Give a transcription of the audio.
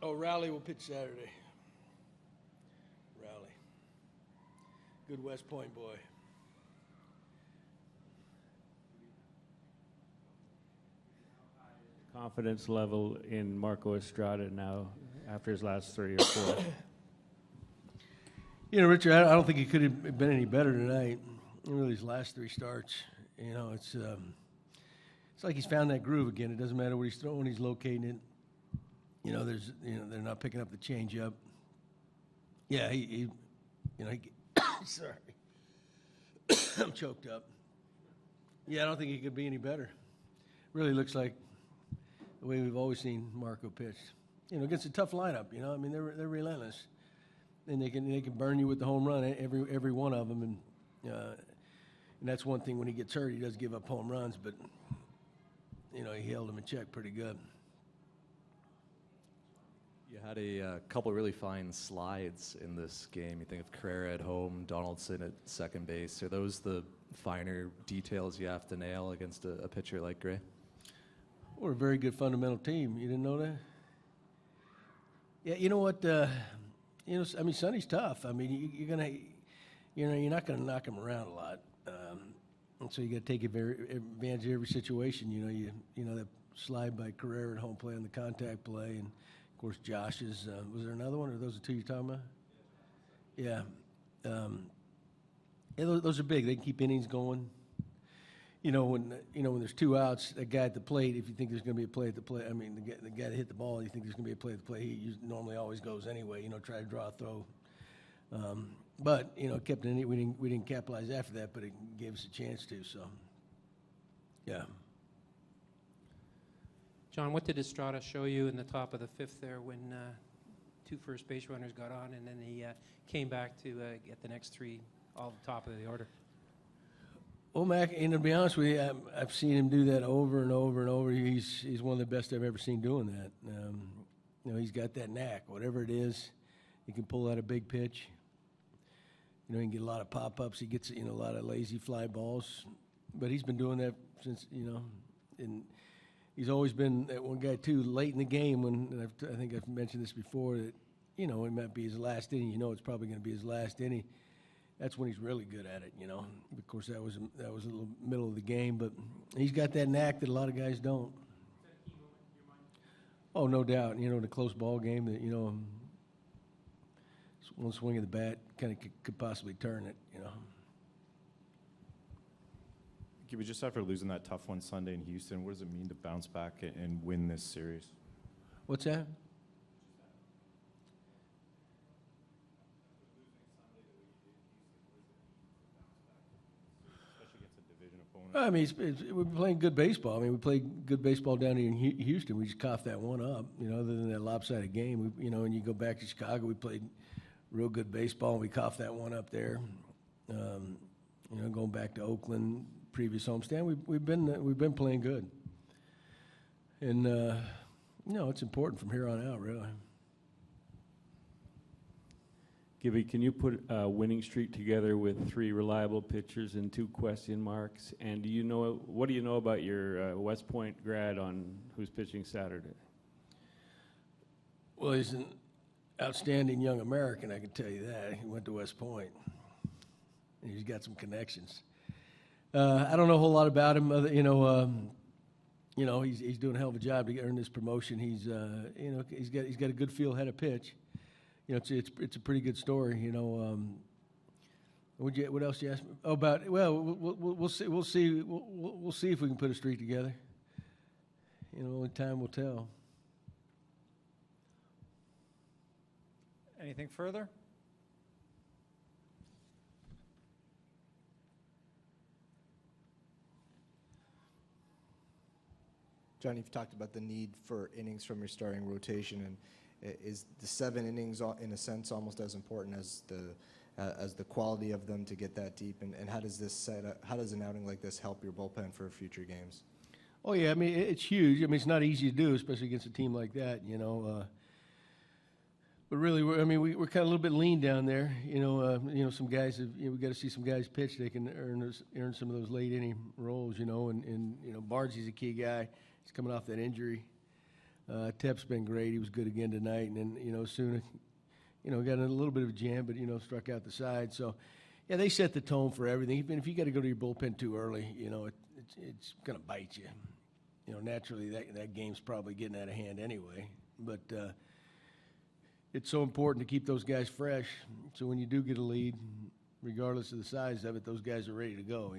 Oh, Rowley will pitch Saturday. Rowley. Good West Point boy. Confidence level in Marco Estrada now after his last 3 or 4? You know, Richard, I don't think he could have been any better tonight. Really, his last 3 starts. You know, it's like he's found that groove again. It doesn't matter what he's throwing; he's locating it. You know, they're not picking up the changeup. Yeah, sorry, I'm choked up. Yeah, I don't think he could be any better. Really looks like the way we've always seen Marco pitch. You know, against a tough lineup. You know, I mean they're relentless, and they can burn you with the home run every one of them. And that's one thing when he gets hurt, he does give up home runs, but you know he held him in check pretty good. You had a couple really fine slides in this game. You think of Carrera at home, Donaldson at second base. Are those the finer details you have to nail against a pitcher like Gray? We're a very good fundamental team. You didn't know that? Yeah, you know what? You know, I mean, Sonny's tough. I mean, you're not gonna knock him around a lot, and so you got to take advantage of every situation. You know that slide by Carrera at home play on the contact play, and of course Josh's. Was there another one, or those are 2 you're talking about? Yeah. Yeah, those are big. They can keep innings going. You know when there's 2 outs, that guy at the plate. If you think there's going to be a play at the plate, I mean the guy that hit the ball, you think there's going to be a play at the plate. He normally always goes anyway. You know, try to draw a throw. But you know, kept in it. We didn't capitalize after that, but it gave us a chance to. So, yeah. John, what did Estrada show you in the top of the 5th there when 2 first base runners got on, and then he came back to get the next 3 all the top of the order? Well, Mac, and to be honest with you, I've seen him do that over and over and over. He's one of the best I've ever seen doing that. You know, he's got that knack. Whatever it is, he can pull out a big pitch. You know, he can get a lot of pop-ups. He gets, you know, a lot of lazy fly balls. But he's been doing that since, you know, and he's always been that one guy, too, late in the game when, and I think I've mentioned this before, that, you know, it might be his last inning. You know it's probably going to be his last inning. That's when he's really good at it, you know. Of course, that was a little middle of the game, but he's got that knack that a lot of guys don't. Oh, no doubt. You know, in a close ball game, that, you know, one swing of the bat kind of could possibly turn it, you know. Gibbons, just after losing that tough one Sunday in Houston, what does it mean to bounce back and win this series? What's that? I mean, we're playing good baseball. I mean, we played good baseball down here in Houston. We just coughed that one up, you know, other than that lopsided game. You know, when you go back to Chicago, we played real good baseball, and we coughed that one up there. You know, going back to Oakland, previous homestand, we've been playing good. And, you know, it's important from here on out, really. Gibby, can you put a winning streak together with 3 reliable pitchers and 2 question marks? And what do you know about your West Point grad on who's pitching Saturday? Well, he's an outstanding young American, I can tell you that. He went to West Point, and he's got some connections. I don't know a whole lot about him. You know, he's doing a hell of a job to earn this promotion. He's he's got a good feel head of pitch. You know, it's a pretty good story. You know, what else you asked me? Oh, about we'll see we'll see if we can put a streak together. You know, only time will tell. Anything further? John, you've talked about the need for innings from your starting rotation, and is the 7 innings, in a sense, almost as important as the quality of them to get that deep? And how does an outing like this help your bullpen for future games? Oh yeah, I mean it's huge. I mean it's not easy to do, especially against a team like that. You know, but really, we're kind of a little bit lean down there. You know, some guys we got to see some guys pitch. They can earn some of those late inning roles. You know, and you know Bargie's a key guy. He's coming off that injury. Tep's been great. He was good again tonight. And then, soon, got in a little bit of a jam, but, struck out the side. So, yeah, they set the tone for everything. Even if you got to go to your bullpen too early, it's going to bite you. Naturally, that game's probably getting out of hand anyway. But it's so important to keep those guys fresh. So when you do get a lead, regardless of the size of it, those guys are ready to go,